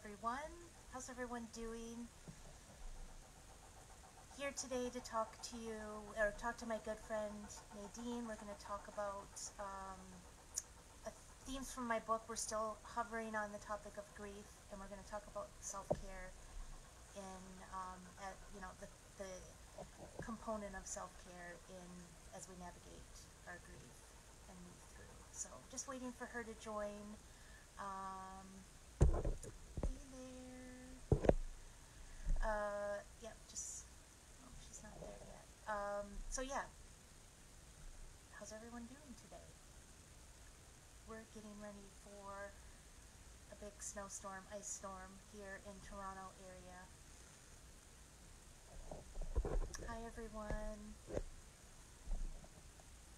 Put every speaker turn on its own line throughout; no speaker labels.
everyone. How's everyone doing? Here today to talk to you, or talk to my good friend Nadine. We're going to talk about themes from my book. We're still hovering on the topic of grief, and we're going to talk about self-care in, the component of self-care in as we navigate our grief and move through. So just waiting for her to join. She's not there yet. How's everyone doing today? We're getting ready for a big snowstorm, ice storm here in Toronto area. Hi everyone.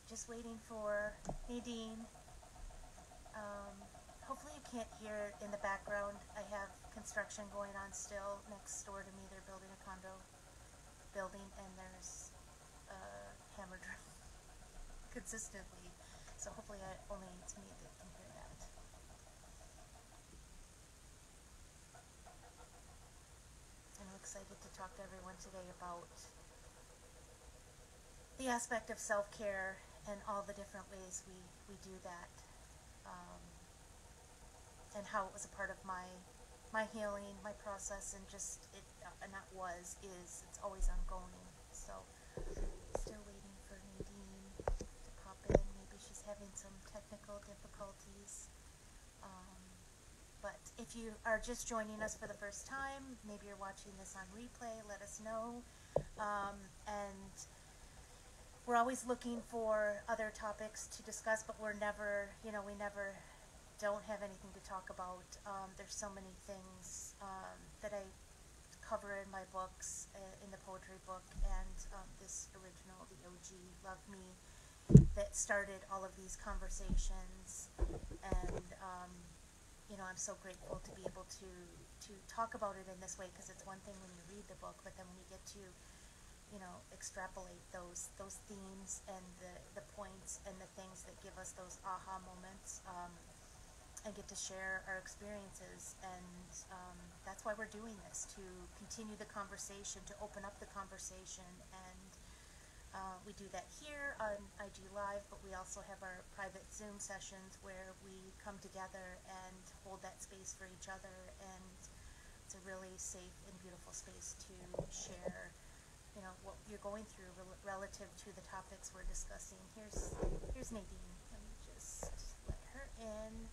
Just waiting for Nadine. Hopefully you can't hear in the background. I have construction going on still next door to me. They're building a condo building, and there's a hammer drill consistently. So hopefully only it's me that can hear that. I'm excited to talk to everyone today about the aspect of self-care and all the different ways we do that. And how it was a part of my healing, my process, and just it, and that it's always ongoing. So, still waiting for Nadine to pop in. Maybe she's having some technical difficulties. But if you are just joining us for the first time, maybe you're watching this on replay, let us know. And we're always looking for other topics to discuss, but we never don't have anything to talk about. There's so many things that I cover in my books, in the poetry book, and this original, the OG, Love Me, that started all of these conversations. And, I'm so grateful to be able to talk about it in this way, because it's one thing when you read the book, but then when you get to extrapolate those themes and the points and the things that give us those aha moments, and get to share our experiences. And that's why we're doing this, to continue the conversation, to open up the conversation. And we do that here on IG Live, but we also have our private Zoom sessions where we come together and hold that space for each other. And it's a really safe and beautiful space to share what you're going through relative to the topics we're discussing. Here's Nadine. Let me just let her in.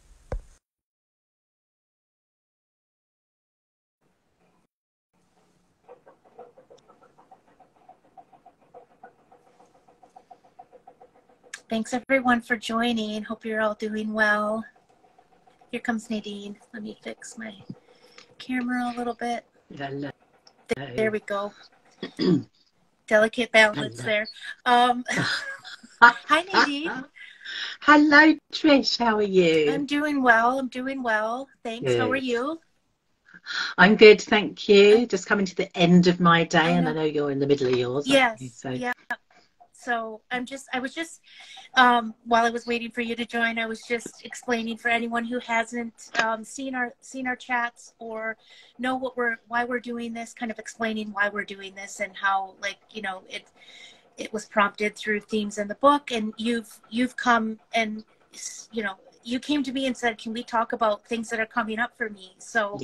Thanks everyone for joining. Hope you're all doing well. Here comes Nadine. Let me fix my camera a little bit.
Hello.
There we go. Delicate balance there. Hi Nadine.
Hello Trish, how are you?
I'm doing well. Thanks. Good. How are you?
I'm good, thank you. Just coming to the end of my day, and I know you're in the middle of yours.
Yes. So. Yeah. So I was just while I was waiting for you to join, I was just explaining for anyone who hasn't seen our chats or know why we're doing this, kind of explaining why we're doing this and how, it was prompted through themes in the book, and you've come and you came to me and said, can we talk about things that are coming up for me? So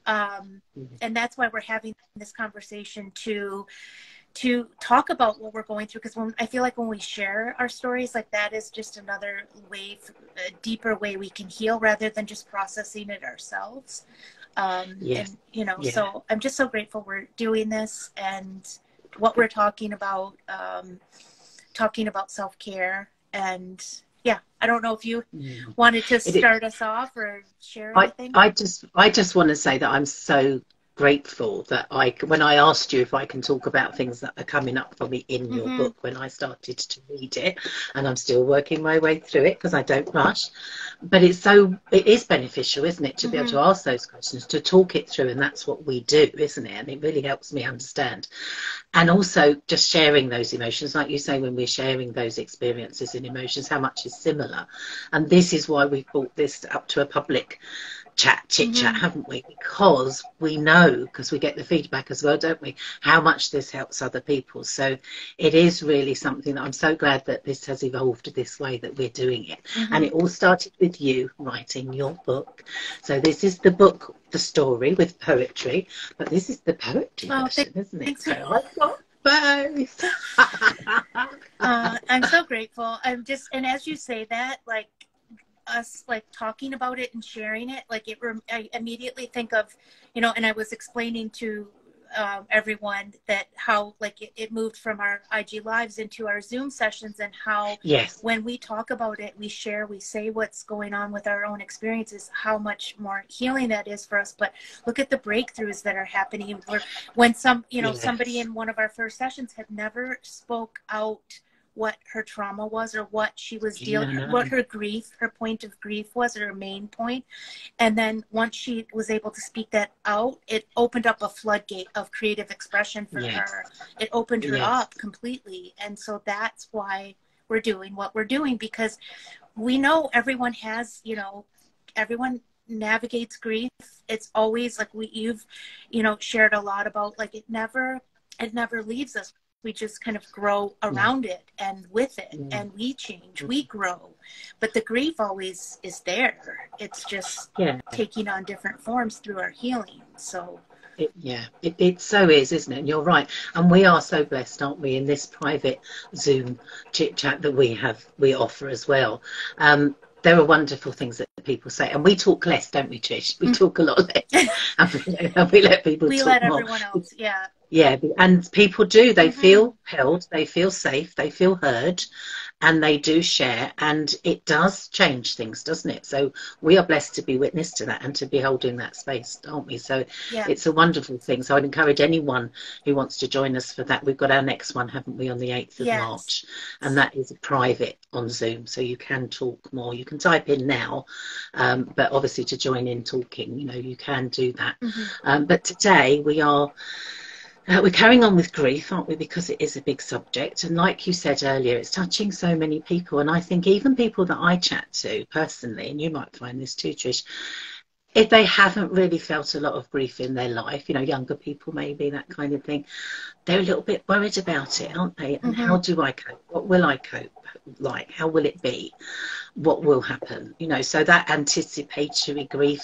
and that's why we're having this conversation to talk about what we're going through, because I feel like when we share our stories, like, that is just another way, a deeper way we can heal, rather than just processing it ourselves. So I'm just so grateful we're doing this, and what we're talking about self-care. And I don't know if you wanted to start us off or share anything.
I just want to say that I'm so grateful that when I asked you if I can talk about things that are coming up for me in your book, when I started to read it, and I'm still working my way through it because I don't rush, but it is beneficial, isn't it, to be able to ask those questions, to talk it through, and that's what we do, isn't it? And it really helps me understand. And also just sharing those emotions, like you say, when we're sharing those experiences and emotions, how much is similar. And this is why we've brought this up to a public chit chat, haven't we? Because we know, because we get the feedback as well, don't we, how much this helps other people. So it is really something that I'm so glad that this has evolved this way that we're doing it. And it all started with you writing your book. So this is the book, the story with poetry, but this is the poetry version, isn't it? So I've got both.
I'm so grateful. And as you say that, like, us like talking about it and sharing it, like I immediately think of, you know, and I was explaining to everyone that how like it moved from our IG lives into our Zoom sessions, and how when we talk about it, we share, we say what's going on with our own experiences, how much more healing that is for us. But look at the breakthroughs that are happening when some, you know, somebody in one of our first sessions had never spoke out what her trauma was, or what she was dealing, what her grief, her point of grief was, or her main point. And then once she was able to speak that out, it opened up a floodgate of creative expression for her. It opened her up completely. And so that's why we're doing what we're doing, because we know everyone has, you know, everyone navigates grief. It's always like you've, you know, shared a lot about, like, it never leaves us. We just kind of grow around it and with it, and we change, we grow, but the grief always is there. It's just taking on different forms through our healing. So
it so is, isn't it? And you're right. And we are so blessed, aren't we, in this private Zoom chit chat that we offer as well. There are wonderful things that people say, and we talk less, don't we, Trish? We talk a lot less, and we let people talk more. We let
everyone else,
Yeah, and people do. They feel held, they feel safe, they feel heard, and they do share, and it does change things, doesn't it? So we are blessed to be witness to that and to be holding that space, aren't we? So it's a wonderful thing. So I'd encourage anyone who wants to join us for that. We've got our next one, haven't we, on the 8th of March, and that is private on Zoom, so you can talk more. You can type in now, but obviously to join in talking, you know, you can do that. But today we're carrying on with grief, aren't we? Because it is a big subject. And like you said earlier, it's touching so many people. And I think even people that I chat to personally, and you might find this too, Trish, if they haven't really felt a lot of grief in their life, you know, younger people maybe, that kind of thing, they're a little bit worried about it, aren't they? And how do I cope? What will I cope like? How will it be? What will happen? You know, so that anticipatory grief,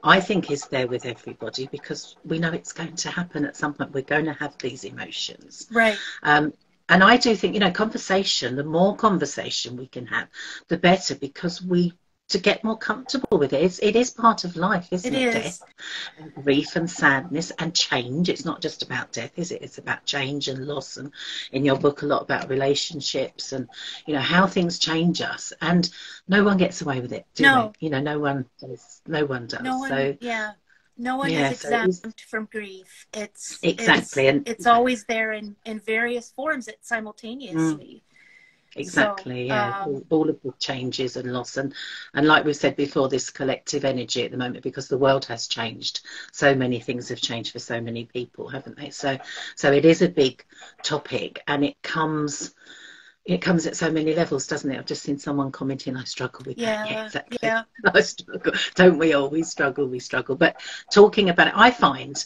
I think, is there with everybody, because we know it's going to happen at some point. We're going to have these emotions.
Right.
And I do think, you know, conversation, the more conversation we can have, the better, because to get more comfortable with it. It is part of life, isn't it? Death and grief and sadness and change. It's not just about death, is it? It's about change and loss. And in your book, a lot about relationships and, you know, how things change us. And no one gets away with it, do they? You know, no one does. No one does. No one
is exempt from grief.
Exactly.
It's always there in various forms simultaneously.
Exactly, all of the changes and loss, and like we've said before, this collective energy at the moment, because the world has changed. So many things have changed for so many people, haven't they? So it is a big topic, and it comes at so many levels, doesn't it? I've just seen someone commenting, I struggle with that. Yeah, exactly. I struggle. Don't we all? We struggle. But talking about it, I find,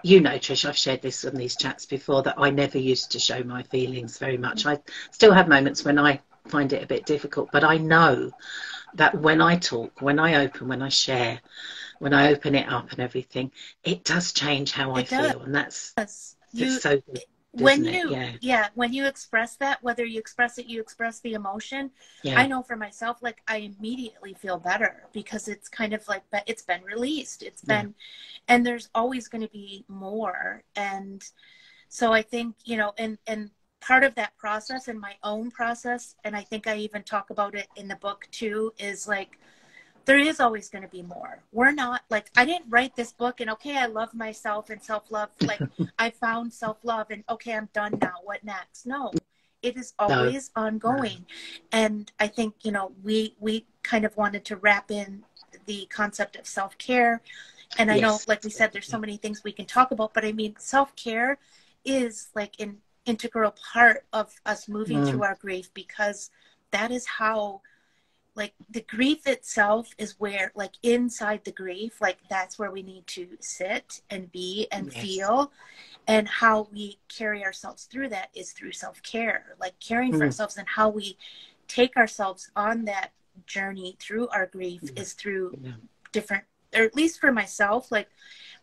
you know, Trish, I've shared this on these chats before, that I never used to show my feelings very much. I still have moments when I find it a bit difficult, but I know that when I talk, when I open, when I share, when I open it up and everything, it does change how I feel. And that's so good.
When you express that, whether you express the emotion. I know for myself, like, I immediately feel better, because it's kind of like, it's been released. It's been, and there's always going to be more. And so I think, you know, and part of that process, and my own process, and I think I even talk about it in the book too, is like, there is always going to be more. We're not, like, I didn't write this book and, okay, I love myself and self-love. Like, I found self-love and, okay, I'm done now. What next? No, it is always ongoing. And I think, you know, we kind of wanted to wrap in the concept of self-care. And I know, like we said, there's so many things we can talk about, but I mean, self-care is like an integral part of us moving through our grief, because that is how like the grief itself is where, like inside the grief, like that's where we need to sit and be and
Yes.
feel. And how we carry ourselves through that is through self-care, like caring for ourselves, and how we take ourselves on that journey through our grief is through different, or at least for myself, like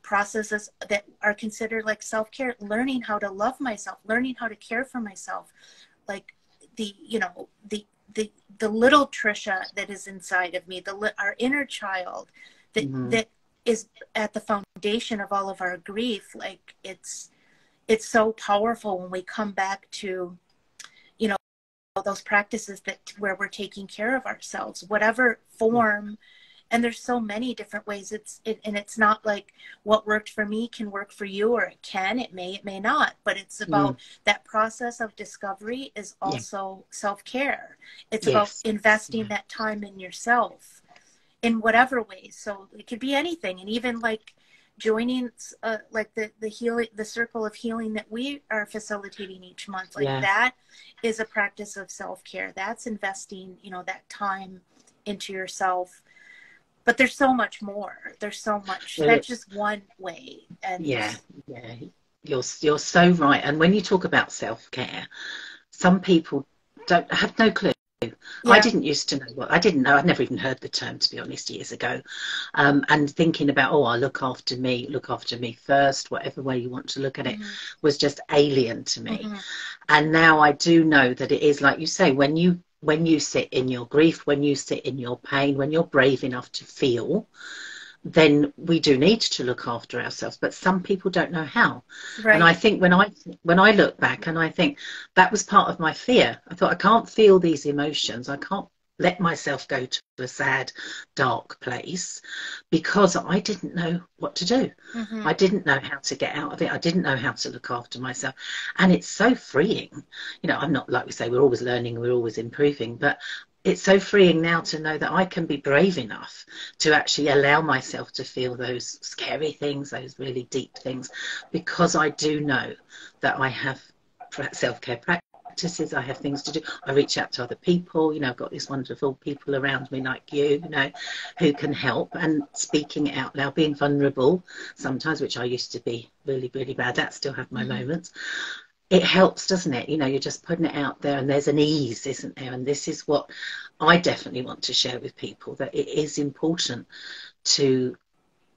processes that are considered like self-care, learning how to love myself, learning how to care for myself, like the, you know, the little Trisha that is inside of me, our inner child that is at the foundation of all of our grief. Like it's so powerful when we come back to, you know, those practices that where we're taking care of ourselves, whatever form. And there's so many different ways. And it's not like what worked for me can work for you, or it may not. But it's about that process of discovery is also self-care. It's about investing that time in yourself in whatever ways. So it could be anything, and even like joining like the healing, the circle of healing that we are facilitating each month. Like that is a practice of self-care. That's investing, you know, that time into yourself. But there's so much more. There's so much. That's just one way. And
you're so right. And when you talk about self-care, some people don't have no clue. I didn't used to know I didn't know. I'd never even heard the term, to be honest, years ago. And thinking about, oh, I'll look after me first, whatever way you want to look at it, was just alien to me. And now I do know that it is, like you say, when you sit in your grief, when you sit in your pain, when you're brave enough to feel, then we do need to look after ourselves. But some people don't know how. And I think when I look back and I think that was part of my fear, I thought, I can't feel these emotions. I can't let myself go to a sad, dark place, because I didn't know what to do. I didn't know how to get out of it. I didn't know how to look after myself. And it's so freeing. You know, I'm not, like we say, we're always learning, we're always improving, but it's so freeing now to know that I can be brave enough to actually allow myself to feel those scary things, those really deep things, because I do know that I have self-care practices, I have things to do. I reach out to other people, you know, I've got these wonderful people around me like you know, who can help. And speaking it out loud, being vulnerable sometimes, which I used to be really, really bad at, still have my moments. It helps, doesn't it? You know, you're just putting it out there, and there's an ease, isn't there? And this is what I definitely want to share with people, that it is important to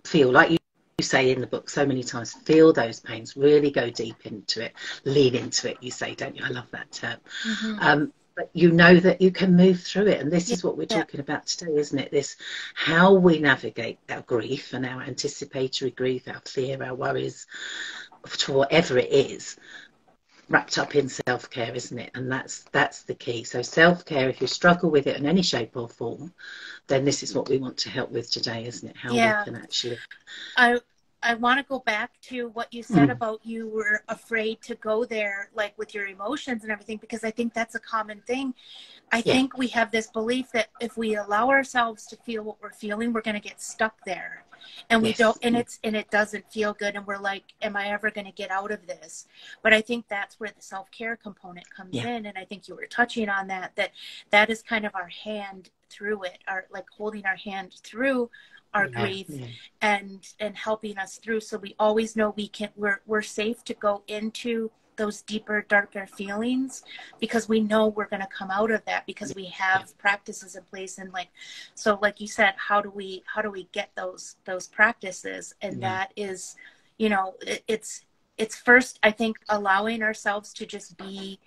feel, like you say in the book so many times, feel those pains, really go deep into it, lean into it, you say, don't you? I love that term. But you know that you can move through it. And this is what we're talking about today, isn't it? This, how we navigate our grief and our anticipatory grief, our fear, our worries, to whatever it is, wrapped up in self-care, isn't it? And that's the key. So self-care, if you struggle with it in any shape or form, then this is what we want to help with today, isn't it? How we can actually...
I want to go back to what you said about you were afraid to go there, like with your emotions and everything, because I think that's a common thing. I think we have this belief that if we allow ourselves to feel what we're feeling, we're going to get stuck there. And we don't, and it doesn't feel good. And we're like, am I ever going to get out of this? But I think that's where the self-care component comes in. And I think you were touching on that is kind of our hand through it, our, like holding our hand through our grief and helping us through. So we always know we're safe to go into those deeper, darker feelings, because we know we're going to come out of that, because we have practices in place. And like, so like you said, how do we get those practices? And that is, you know, it's first, I think, allowing ourselves to just be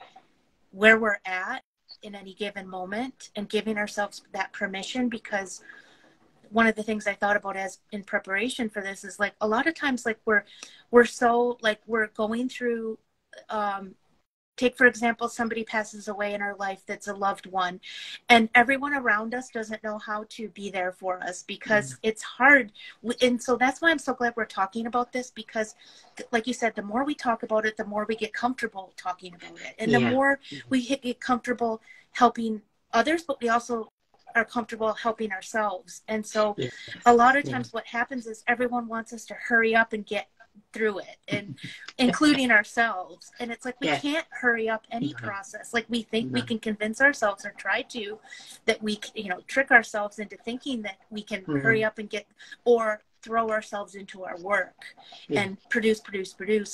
where we're at in any given moment, and giving ourselves that permission. Because one of the things I thought about as in preparation for this is, like, a lot of times, like, we're so, like, we're going through, take, for example, somebody passes away in our life that's a loved one, and everyone around us doesn't know how to be there for us, because it's hard. And so that's why I'm so glad we're talking about this, because like you said, the more we talk about it, the more we get comfortable talking about it. And the more we get comfortable helping others, but we also are comfortable helping ourselves. And so a lot of times what happens is everyone wants us to hurry up and get through it, and including ourselves. And it's like, we
Yeah.
can't hurry up any
No.
process. Like, we think we
No.
can convince ourselves, or try to, that we, you know, trick ourselves into thinking that we can hurry up and get, or throw ourselves into our work and produce,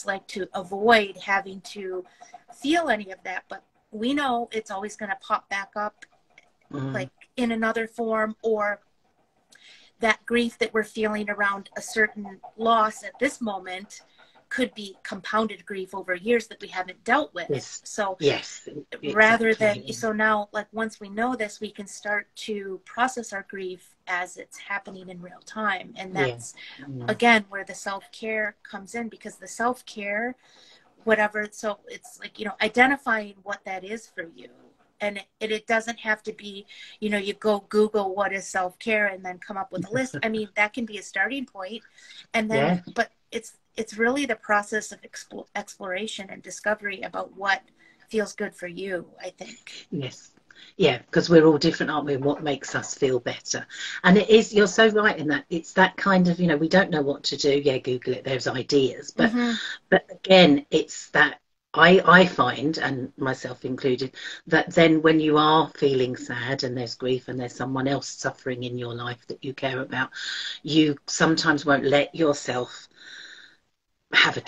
like, to avoid having to feel any of that. But we know it's always going to pop back up, like in another form, or that grief that we're feeling around a certain loss at this moment could be compounded grief over years that we haven't dealt with.
Yes.
So
yes,
rather
exactly.
than, so now, like, once we know this, we can start to process our grief as it's happening in real time. And that's, again, where the self-care comes in, because the self-care, whatever, so it's like, you know, identifying what that is for you. And it doesn't have to be, you know, you go Google what is self-care and then come up with a list. I mean, that can be a starting point. And then, but it's really the process of exploration and discovery about what feels good for you, I think.
Yes. Yeah, because we're all different, aren't we? And what makes us feel better. And it is, you're so right in that. It's that kind of, you know, we don't know what to do. Yeah, Google it. There's ideas. But again, it's that I find, and myself included, that then when you are feeling sad and there's grief and there's someone else suffering in your life that you care about, you sometimes won't let yourself have a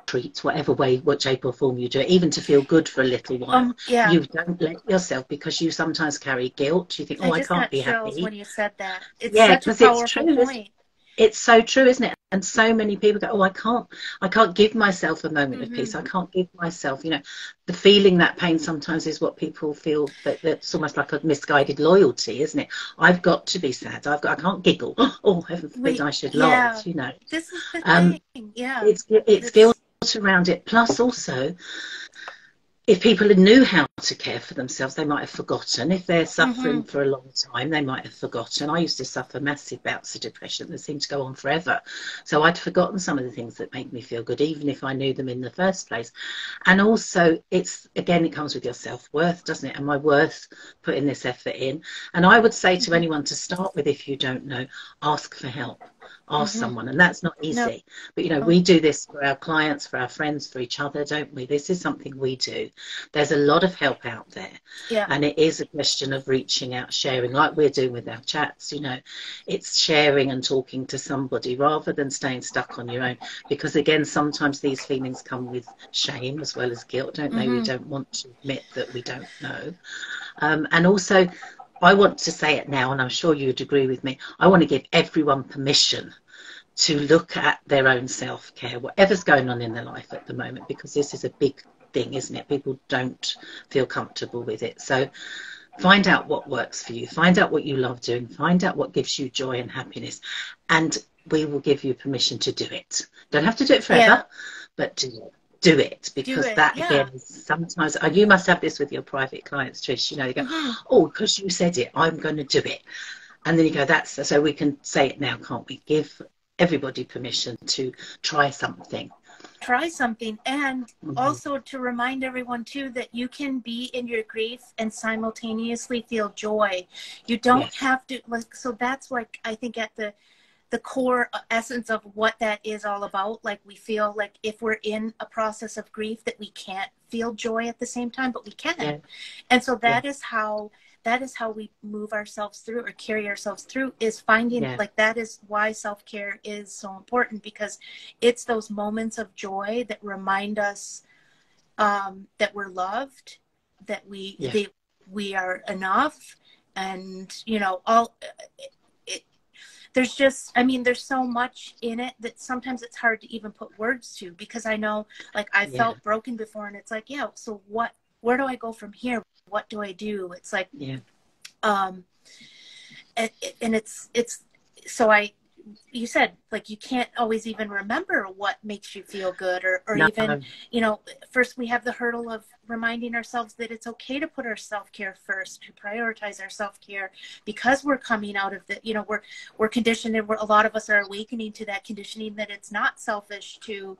treat, whatever way, what shape or form you do it, even to feel good for a little while. You don't let yourself, because you sometimes carry guilt. You think, oh, I can't be happy.
When you said that, it's such a powerful point.
It's so true, isn't it? And so many people go, oh, I can't give myself a moment of peace. I can't give myself, you know, the feeling that pain sometimes is what people feel, that's almost like a misguided loyalty, isn't it? I've got to be sad. I can't giggle. Oh, heaven forbid, I should laugh, you know.
This is the thing.
It's guilt around it. Plus also, if people knew how to care for themselves, they might have forgotten. If they're suffering for a long time, they might have forgotten. I used to suffer massive bouts of depression that seemed to go on forever. So I'd forgotten some of the things that make me feel good, even if I knew them in the first place. And also, it's, again, it comes with your self-worth, doesn't it? Am I worth putting this effort in? And I would say to anyone, to start with, if you don't know, ask for help. Ask someone, and that's not easy. But, you know, we do this for our clients, for our friends, for each other, don't we? This is something we do. There's a lot of help out there. And it is a question of reaching out, sharing, like we're doing with our chats, you know. It's sharing and talking to somebody rather than staying stuck on your own. Because, again, sometimes these feelings come with shame as well as guilt, don't they? We don't want to admit that we don't know. And also, I want to say it now, and I'm sure you'd agree with me, I want to give everyone permission to look at their own self-care, whatever's going on in their life at the moment, because this is a big thing, isn't it? People don't feel comfortable with it. So find out what works for you. Find out what you love doing. Find out what gives you joy and happiness. And we will give you permission to do it. Don't have to do it forever, but do it, because again, sometimes you must have this with your private clients, Trish, you know, you go, oh, because you said it, I'm going to do it. And then you go, that's, so we can say it now, can't we? Give everybody permission to try something.
And also to remind everyone too that you can be in your grief and simultaneously feel joy. You don't have to, like, so that's like, I think at the core essence of what that is all about. Like, we feel like if we're in a process of grief that we can't feel joy at the same time, but we can. And so that is how we move ourselves through, or carry ourselves through, is finding, like, that is why self-care is so important, because it's those moments of joy that remind us that we're loved, that we are enough. And, you know, there's just, I mean, there's so much in it that sometimes it's hard to even put words to, because I know, like, I felt broken before, and it's like, so where do I go from here? What do I do? It's like, and it's, so you said, like, you can't always even remember what makes you feel good, or even, you know, first we have the hurdle of reminding ourselves that it's okay to put our self-care first, to prioritize our self-care, because we're coming out of the, you know, we're conditioned, and a lot of us are awakening to that conditioning, that it's not selfish to,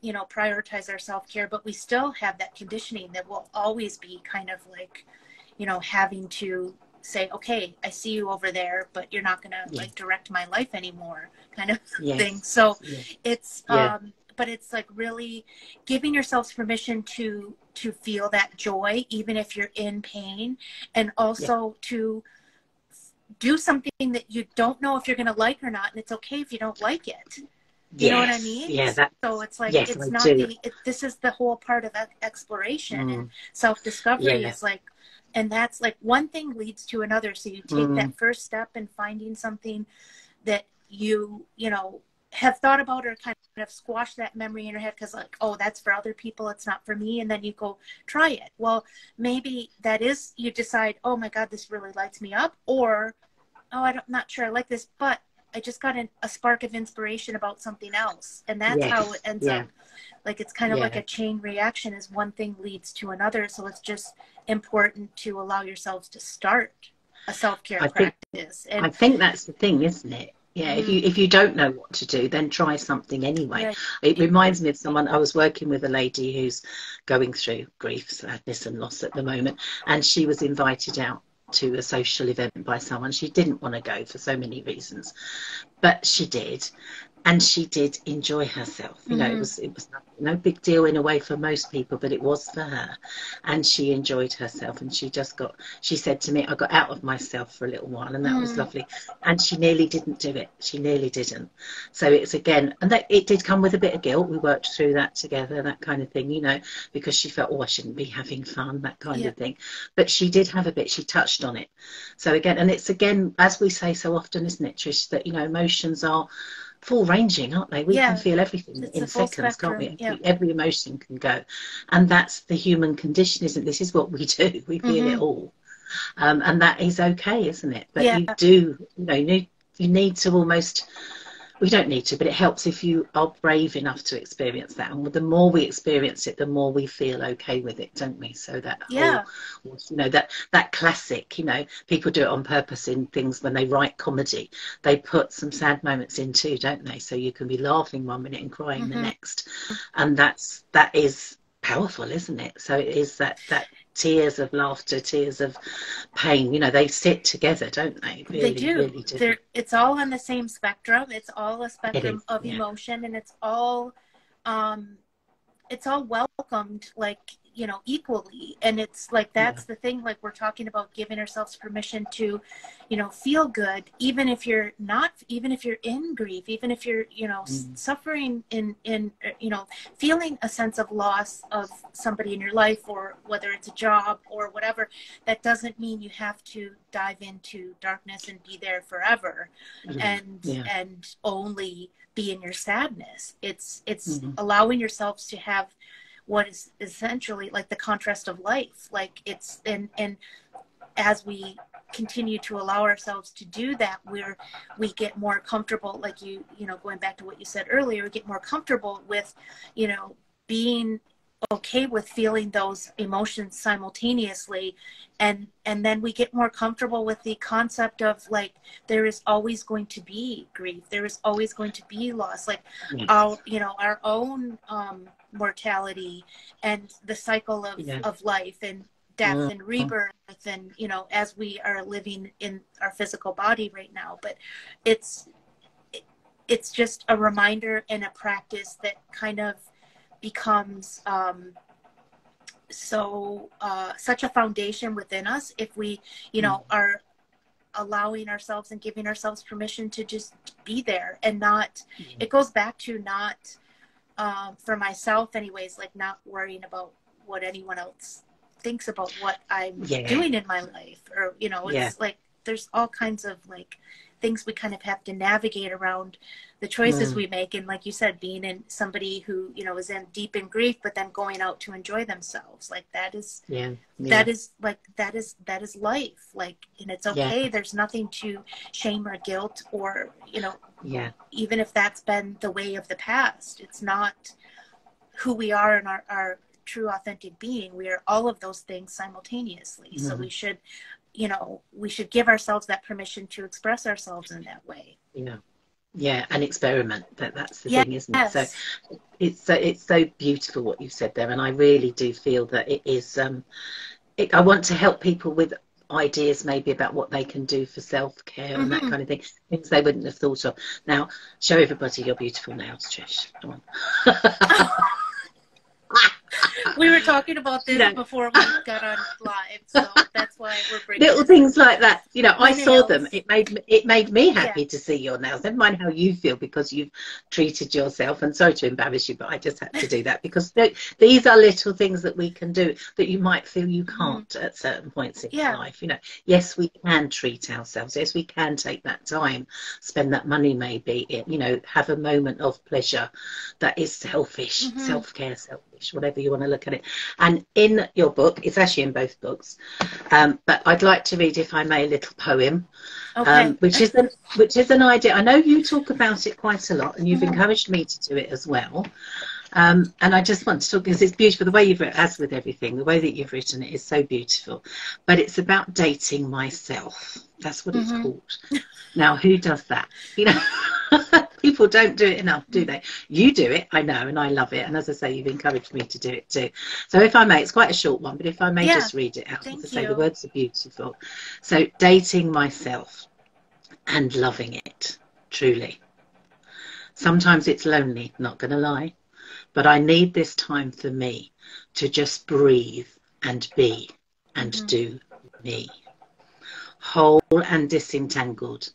you know, prioritize our self-care, but we still have that conditioning that will always be kind of like, you know, having to say, okay, I see you over there, but you're not going to like direct my life anymore, kind of thing. So it's, but it's like really giving yourselves permission to feel that joy, even if you're in pain, and also to do something that you don't know if you're going to like or not. And it's okay if you don't like it. You know what I mean?
Yeah.
So it's like,
Yes,
it's
I
not
do.
this is the whole part of exploration and self-discovery is like, and that's like one thing leads to another. So you take that first step in finding something that you know, have thought about or kind of squash that memory in your head because like, oh, that's for other people, it's not for me. And then you go try it. Well, maybe that is, you decide, oh my God, this really lights me up. Or, oh, I'm not sure I like this, but I just got a spark of inspiration about something else. And that's how it ends up. Like, it's kind of like a chain reaction, as one thing leads to another. So it's just important to allow yourselves to start a self-care practice. And
I think that's the thing, isn't it? Yeah, if you don't know what to do, then try something anyway.
Right.
It reminds me of someone. I was working with a lady who's going through grief, sadness and loss at the moment, and she was invited out to a social event by someone. She didn't want to go for so many reasons, but she did. And she did enjoy herself. You know, it was no big deal in a way for most people, but it was for her. And she enjoyed herself. And she said to me, I got out of myself for a little while, and that was lovely. And she nearly didn't do it. She nearly didn't. So it's again, and that it did come with a bit of guilt. We worked through that together, that kind of thing, you know, because she felt, oh, I shouldn't be having fun, that kind of thing. But she did have a bit, she touched on it. So again, and it's again, as we say so often, isn't it, Trish, that, you know, emotions are full ranging, aren't they? We can feel everything in seconds, can't we? Every emotion can go, and that's the human condition, isn't it? This is what we do. We feel it all, and that is okay, isn't it? But you do, you know, you need to almost. We don't need to, but it helps if you are brave enough to experience that. And the more we experience it, the more we feel okay with it, don't we? So that whole, you know, that classic, you know, people do it on purpose in things when they write comedy. They put some sad moments in too, don't they? So you can be laughing one minute and crying the next. And that is powerful, isn't it? So it is that tears of laughter, tears of pain, you know, they sit together, don't they? Really,
they do.
Really do.
It's all on the same spectrum. It's all a spectrum of emotion, and it's all welcomed, like, you know, equally. And it's like, that's the thing, like, we're talking about giving ourselves permission to, you know, feel good, even if you're in grief, even if you're, you know, suffering in, you know, feeling a sense of loss of somebody in your life, or whether it's a job or whatever. That doesn't mean you have to dive into darkness and be there forever and only be in your sadness. It's allowing yourselves to have what is essentially like the contrast of life. Like, it's, and as we continue to allow ourselves to do that, we get more comfortable, like you know, going back to what you said earlier, we get more comfortable with, you know, being okay with feeling those emotions simultaneously, and then we get more comfortable with the concept of, like, there is always going to be grief, there is always going to be loss, like our, you know, our own mortality and the cycle of life and death and rebirth, and, you know, as we are living in our physical body right now. But it's just a reminder and a practice that kind of becomes such a foundation within us if we, you know, are allowing ourselves and giving ourselves permission to just be there, and not, it goes back to not, for myself anyways, like, not worrying about what anyone else thinks about what I'm doing in my life, or, you know, it's like, there's all kinds of, like, things we kind of have to navigate around the choices we make. And like you said, being in somebody who, you know, is in deep in grief, but then going out to enjoy themselves, like, that is that is life, like, and it's okay. There's nothing to shame or guilt, or, you know, even if that's been the way of the past, it's not who we are in our true authentic being. We are all of those things simultaneously. So we should, you know, we should give ourselves that permission to express ourselves in that way.
And experiment. That's the thing, isn't it? So it's so beautiful what you've said there, and I really do feel that it is I want to help people with ideas maybe about what they can do for self-care and that kind of thing, things they wouldn't have thought of. Now, show everybody your beautiful nails, Trish. Come on.
We were talking about this
No.
before we got on live, so that's why we're bringing
Little things like that, you know.
My
I saw them.
nails.
It made me
Yeah.
happy to see your nails. Never mind how you feel because you've treated yourself. And sorry to embarrass you, but I just had to do that because these are little things that we can do that you might feel you can't at certain points in your life. You know, yes, we can treat ourselves. Yes, we can take that time, spend that money, maybe. You know, have a moment of pleasure that is selfish, self-care, selfish, whatever you want to look at it. And in your book, it's actually in both books. But I'd like to read, if I may, a little poem, which is an idea. I know you talk about it quite a lot, and you've encouraged me to do it as well. And I just want to talk because it's beautiful. The way you've written, as with everything, the way that you've written it is so beautiful. But it's about dating myself. That's what it's called. Now, who does that? You know, people don't do it enough, do they? You do it, I know, and I love it. And as I say, you've encouraged me to do it too. So if I may, it's quite a short one, but if I may just read it out. As I say, the words are beautiful. So, dating myself and loving it, truly. Sometimes it's lonely, not going to lie, but I need this time for me to just breathe and be and do me. Whole and disentangled.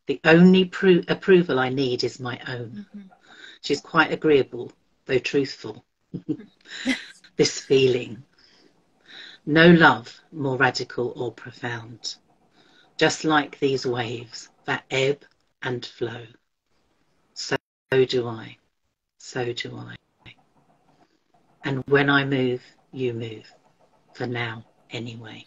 The only approval I need is my own. She's quite agreeable, though truthful. This feeling. No love more radical or profound. Just like these waves that ebb and flow. So do I. So do I. And when I move, you move. For now, anyway.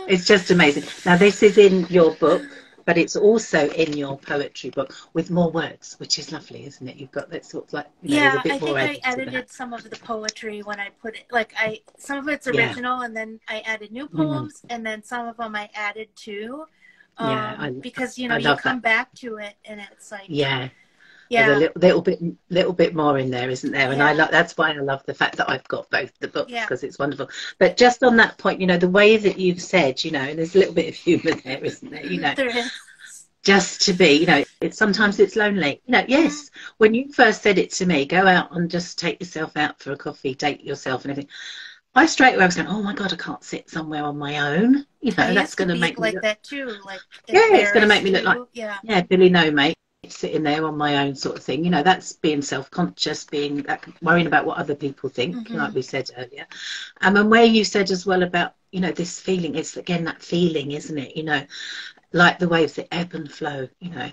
It's just amazing. Now, this is in your book, but it's also in your poetry book with more words, which is lovely, isn't it? You've got that sort of like, you know, there's a bit
I
more
think I
to
edited
that.
some of the poetry when I put it, like some of it's original, and then I added new poems, and then some of them I added too. Because, you know, you come back to it and it's like,
there's a little bit more in there, isn't there? And that's why I love the fact that I've got both the books, because it's wonderful. But just on that point, you know, the way that you've said, you know, and there's a little bit of humour there, isn't there? You know,
there is.
Just to be, you know, sometimes it's lonely. You know, yes, when you first said it to me, go out and just take yourself out for a coffee, date yourself and everything. I straight away was going, oh my God, I can't sit somewhere on my own. You know, that's going to make me
like that too. Like,
it's going to make me look like Billy No Mate, sitting there on my own sort of thing. You know, that's being self-conscious, being worrying about what other people think, like we said earlier. And where you said as well about, you know, this feeling, it's again that feeling, isn't it? You know, like the waves that ebb and flow, you know.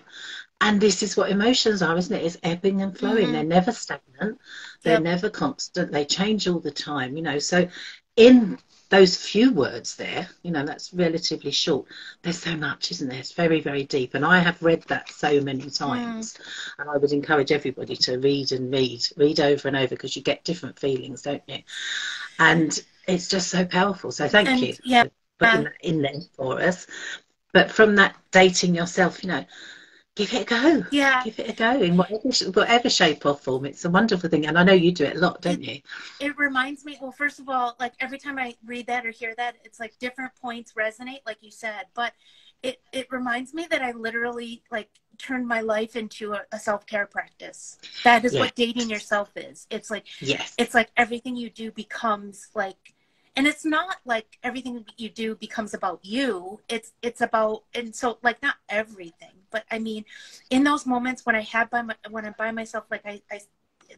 And this is what emotions are, isn't it? It's ebbing and flowing. They're never stagnant. They're never constant. They change all the time, you know. So in those few words there, you know, that's relatively short. There's so much, isn't there? It's very, very deep. And I have read that so many times. And I would encourage everybody to read over and over, because you get different feelings, don't you? And it's just so powerful. So thank you for putting that in there for us. But from that dating yourself, you know, give it a go. Give it a go in whatever shape or form. It's a wonderful thing. And I know you do it a lot, don't you?
It reminds me, well, first of all, like every time I read that or hear that, it's like different points resonate, like you said. But it reminds me that I literally like turned my life into a self-care practice. That is what dating yourself is. It's like, it's like everything you do becomes like, and it's not like everything you do becomes about you. It's about, and so like not everything, but I mean, in those moments when when I'm by myself, like I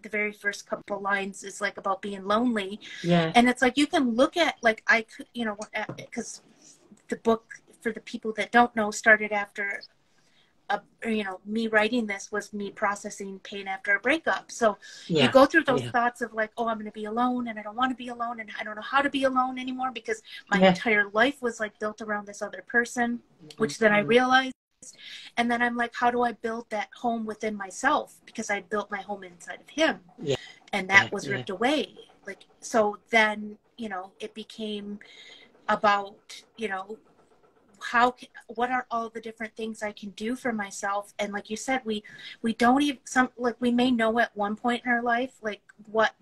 the very first couple lines is like about being lonely. And it's like, you can look at, like, I could, you know, because the book, for the people that don't know, started after you know, me writing this was me processing pain after a breakup. So you go through those thoughts of like, oh, I'm going to be alone, and I don't want to be alone, and I don't know how to be alone anymore, because my entire life was like built around this other person, which then I realized. And then I'm like, how do I build that home within myself? Because I built my home inside of him, and that was ripped away. Like, so then, you know, it became about, you know, what are all the different things I can do for myself? And like you said, we don't even, like we may know at one point in our life, like what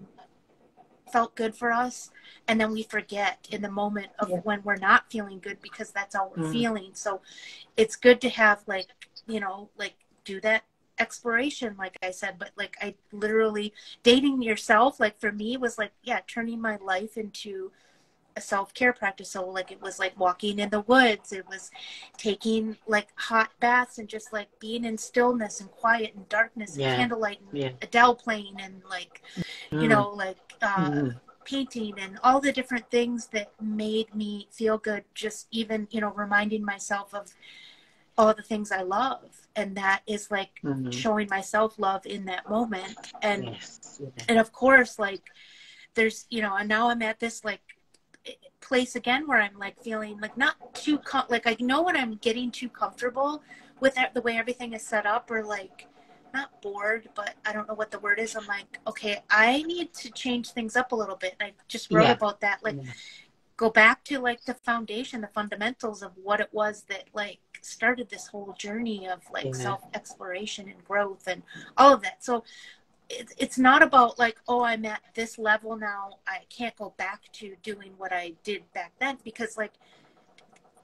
felt good for us, and then we forget in the moment of when we're not feeling good, because that's all we're feeling. So it's good to have, like, you know, like, do that exploration, like I said. But like, I literally, dating yourself, like, for me was like, yeah, turning my life into a self-care practice. So like, it was like walking in the woods, it was taking like hot baths, and just like being in stillness and quiet and darkness and candlelight and Adele playing, and like, you know, like painting, and all the different things that made me feel good. Just even, you know, reminding myself of all the things I love, and that is like showing myself love in that moment. And and of course, like, there's, you know, and now I'm at this like place again where I'm like feeling like not too like, I know when I'm getting too comfortable with the way everything is set up, or like, not bored, but I don't know what the word is. I'm like, okay, I need to change things up a little bit. And I just wrote about that, like, go back to like the foundation, the fundamentals of what it was that like started this whole journey of like self-exploration and growth and all of that. So it's not about like, oh, I'm at this level now, I can't go back to doing what I did back then, because like,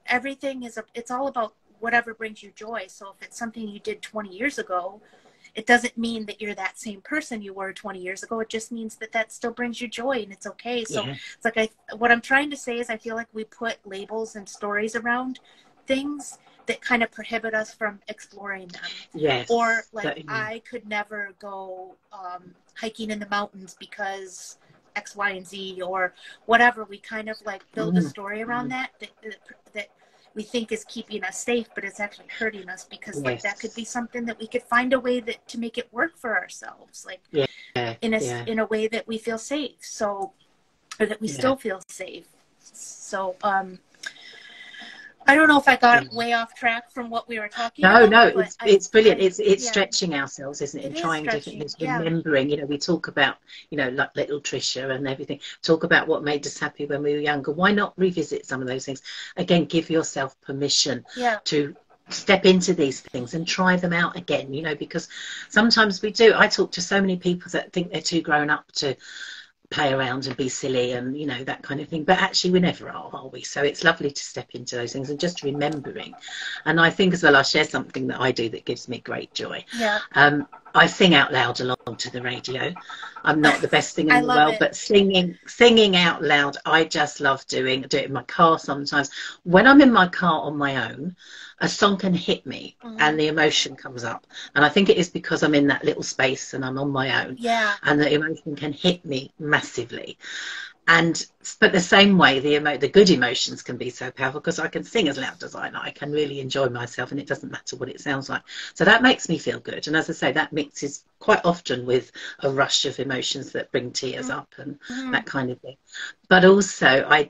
everything is it's all about whatever brings you joy. So if it's something you did 20 years ago, it doesn't mean that you're that same person you were 20 years ago. It just means that that still brings you joy, and it's okay. So it's like, what I'm trying to say is, I feel like we put labels and stories around things that kind of prohibit us from exploring them. Or like, I could never go hiking in the mountains because X, Y, and Z, or whatever. We kind of like build a story around that we think is keeping us safe, but it's actually hurting us, because like, that could be something that we could find a way that to make it work for ourselves, like in a way that we feel safe. So, or that we still feel safe. So I don't know if I got way off track from what we were talking about.
No, it's brilliant. It's stretching ourselves, isn't it? And trying different things, remembering, you know, we talk about, you know, like little Trisha and everything, talk about what made us happy when we were younger. Why not revisit some of those things? Again, give yourself permission to step into these things and try them out again, you know, because sometimes we do. I talk to so many people that think they're too grown up to play around and be silly and, you know, that kind of thing, but actually we never are we? So it's lovely to step into those things and just remembering. And I think as well, I'll share something that I do that gives me great joy. I sing out loud along to the radio. I'm not the best singer in the world, but singing out loud, I just love doing. I do it in my car sometimes. When I'm in my car on my own, a song can hit me and the emotion comes up. And I think it is because I'm in that little space and I'm on my own. And the emotion can hit me massively. But the same way, the good emotions can be so powerful, because I can sing as loud as I like. I can really enjoy myself, and it doesn't matter what it sounds like. So that makes me feel good. And as I say, that mixes quite often with a rush of emotions that bring tears up and that kind of thing. But also, I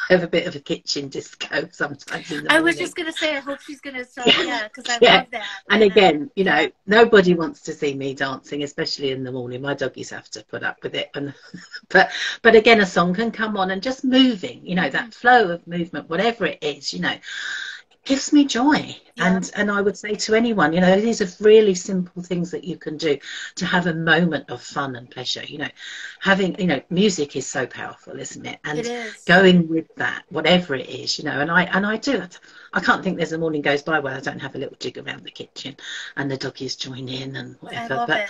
have a bit of a kitchen disco sometimes in the morning.
I was just going to say, I hope she's going to start, because I love that.
And again, you know, nobody wants to see me dancing, especially in the morning. My doggies have to put up with it. And but again, a song can come on, and just moving, you know, that flow of movement, whatever it is, you know, gives me joy. And I would say to anyone, you know, these are really simple things that you can do to have a moment of fun and pleasure. You know, having, you know, music is so powerful, isn't it? And going with that, whatever it is, you know, and I do. I can't think there's a morning goes by where I don't have a little jig around the kitchen and the doggies join in and whatever.
I love
but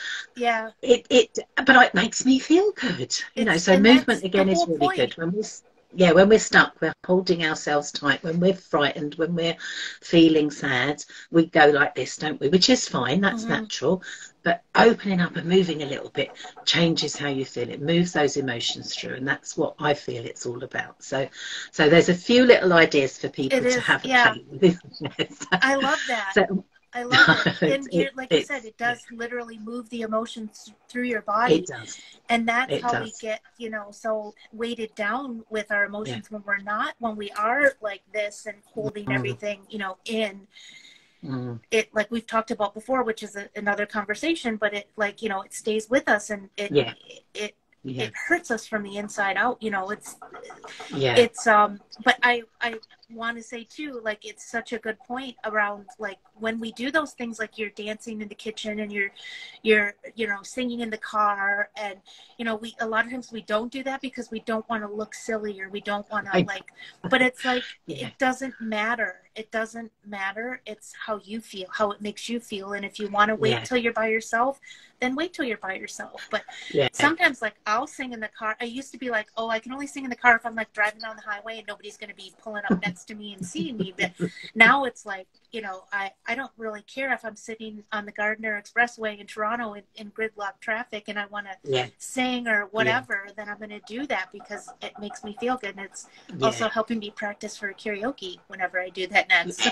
it.
But it makes me feel good, you know. So movement again is really good. When we're stuck, we're holding ourselves tight. When we're frightened, when we're feeling sad, we go like this, don't we? Which is fine, that's natural. But opening up and moving a little bit changes how you feel. It moves those emotions through, and that's what I feel it's all about. So there's a few little ideas for people to have a play with.
I love that. I love it. And like you said, it does literally move the emotions through your body.
It does.
And that's how we get, you know, so weighted down with our emotions when we are like this and holding everything, you know, in. It, like we've talked about before, which is another conversation, but it, like, you know, it stays with us, and it
Yeah.
it hurts us from the inside out. You know,
Yeah.
it's but I want to say too, like, it's such a good point around, like, when we do those things, like you're dancing in the kitchen and you're you know, singing in the car, and you know, we a lot of times we don't do that because we don't want to look silly, or we don't want to,
I,
like, but it's like,
yeah.
it doesn't matter. It doesn't matter. It's how you feel, how it makes you feel. And if you want to wait
Yeah.
till you're by yourself, then wait till you're by yourself. But
Yeah.
sometimes, like, I'll sing in the car. I used to be like, oh, I can only sing in the car if I'm like driving down the highway and nobody's going to be pulling up next to me and seeing me. But now it's like, you know, I don't really care if I'm sitting on the Gardiner Expressway in Toronto in gridlock traffic and I want to
Yeah.
sing or
Yeah.
whatever, then I'm going to do that because it makes me feel good. And it's also
Yeah.
helping me practice for karaoke whenever I do that next.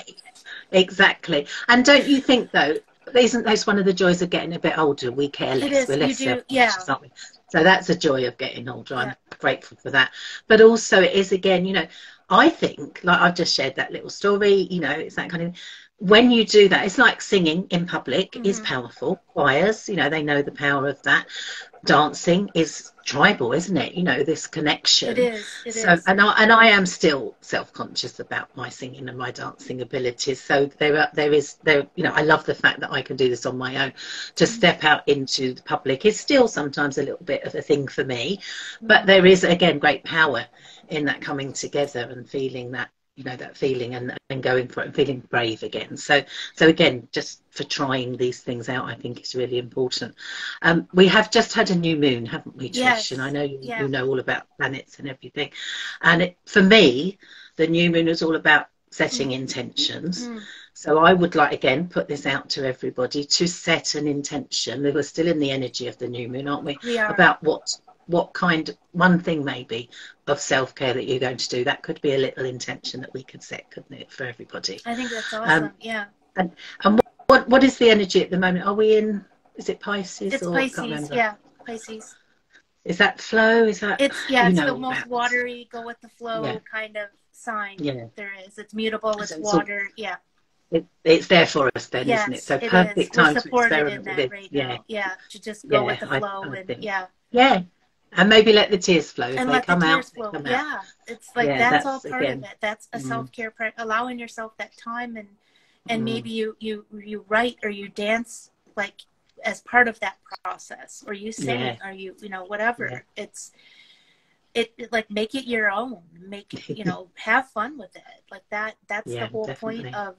Exactly. And don't you think, though, isn't this one of the joys of getting a bit older? We care
It
less.
is.
We're
You
less
do. Yeah.
self-conscious, aren't we? So that's a joy of getting older.
Yeah.
I'm grateful for that. But also, it is, again, you know, I think, like I've just shared that little story, you know, it's that kind of, when you do that, it's like singing in public is powerful. Choirs, you know, they know the power of that. Dancing is tribal, isn't it? You know, this connection.
It is. It
So,
is.
and I am still self-conscious about my singing and my dancing abilities. So there is, you know, I love the fact that I can do this on my own. To step out into the public is still sometimes a little bit of a thing for me, but there is, again, great power in that coming together and feeling that, you know, that feeling and going for it and feeling brave again. So again, just for trying these things out, I think it's really important. We have just had a new moon, haven't we, Trish?
Yes.
And I know
Yeah.
you know all about planets and everything. And for me, the new moon is all about setting intentions. So I would like, again, put this out to everybody to set an intention. We're still in the energy of the new moon, aren't we?
We are.
About what kind, one thing maybe of self-care that you're going to do. That could be a little intention that we could set, couldn't it, for everybody?
I think that's awesome. Yeah.
And what is the energy at the moment? Are we in, is it Pisces?
It's
or I can't
Pisces.
remember.
Yeah. Pisces.
Is that flow? Is that,
It's
you
it's
know,
the most watery, go with the flow kind of sign there is. It's mutable. It's water. Yeah.
It's there for us then,
Yes,
isn't it? So
it
perfect
is.
time
We're
to
supported in
experiment with
that
it.
right
Yeah.
now. Yeah, to just go with the flow
I
and
think.
yeah.
Yeah. And maybe let the tears flow. If
And
they
let the
come out,
tears
they
flow.
come out.
Yeah, it's like
Yeah,
that's all
that's
part of
again.
it. That's a self-care, allowing yourself that time, and maybe you write or you dance, like, as part of that process, or you sing, or you know, whatever.
Yeah.
It like, make it your own. Make it, you know, have fun with it. Like that's the whole
definitely.
point of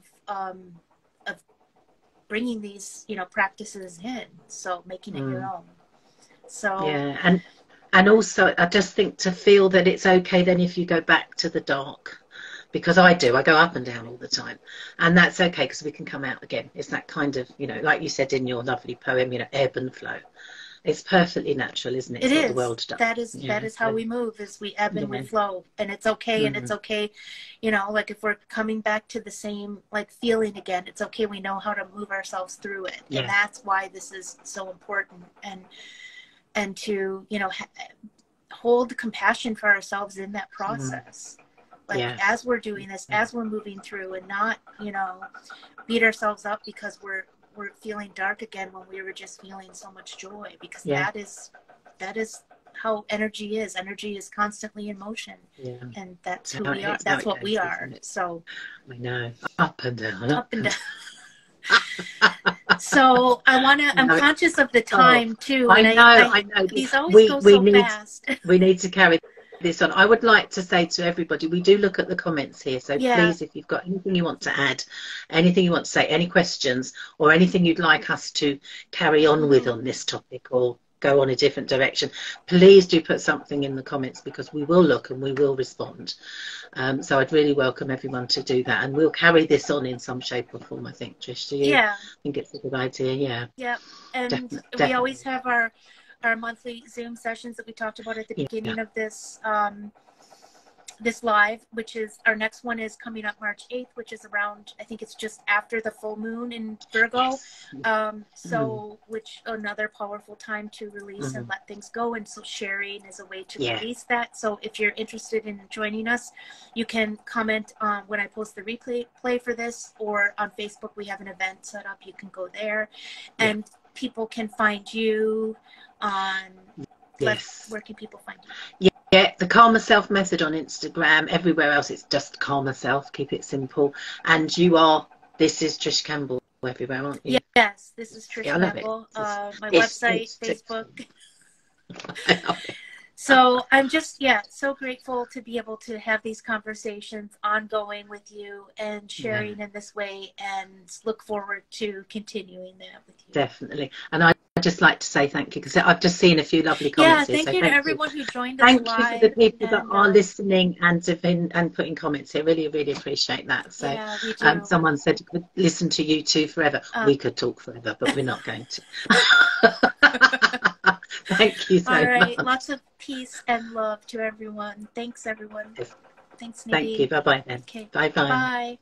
bringing these, you know, practices in. So making it your own. So
yeah, and also I just think to feel that it's okay then if you go back to the dark, because I go up and down all the time, and that's okay because we can come out again. It's that kind of, you know, like you said in your lovely poem, you know, ebb and flow. It's perfectly natural, isn't it? It's what the world does.
That is how we move, is we ebb and we flow, and it's okay. And it's okay, you know, like if we're coming back to the same, like, feeling again, it's okay. We know how to move ourselves through it. And that's why this is so important. And to, you know, hold compassion for ourselves in that process. Like, as we're doing this, as we're moving through, and not, you know, beat ourselves up because we're feeling dark again when we were just feeling so much joy, because that is how energy is. Energy is constantly in motion. And that's who we are. That's what we are. So
I know, up and down.
So I'm conscious of the time too.
I know.
These always go so fast.
We need to carry this on. I would like to say to everybody, we do look at the comments here, so please, if you've got anything you want to add, anything you want to say, any questions, or anything you'd like us to carry on with on this topic, or go on a different direction, please do put something in the comments, because we will look and we will respond. So I'd really welcome everyone to do that, and we'll carry this on in some shape or form, I think. Trish, do you?
Yeah.
I think it's a good idea.
Yeah. And
definitely.
We always have our monthly Zoom sessions that we talked about at the beginning of this this live, which is, our next one is coming up March 8th, which is around, I think it's just after the full moon in Virgo. So which, another powerful time to release and let things go. And so sharing is a way to release that. So if you're interested in joining us, you can comment on when I post the replay for this, or on Facebook, we have an event set up. You can go there, and people can find you on
Yes.
where can people find you?
Yeah, the Calmer Self Method on Instagram. Everywhere else, it's just Calmer Self. Keep it simple. And this is Trish Campbell everywhere, aren't you?
Yes, this is Trish
Yeah, I love
Campbell.
it.
My website,
It's
Facebook.
I love it.
So I'm just, so grateful to be able to have these conversations ongoing with you and sharing in this way, and look forward to continuing that with you.
Definitely. And I'd just like to say thank you, because I've just seen a few lovely comments here.
Thank
So
you to
thank
everyone
you.
who joined us
Thank
live.
you for the people that
and,
are listening and putting comments here. Really, really appreciate that. So
yeah, we do.
someone said, listen to you two forever. We could talk forever, but we're not going to. Thank you so much.
All right. Lots of peace and love to everyone. Thanks, everyone. Thanks, Nadine.
Thank you. Bye-bye then.
Okay.
Bye-bye.
Bye.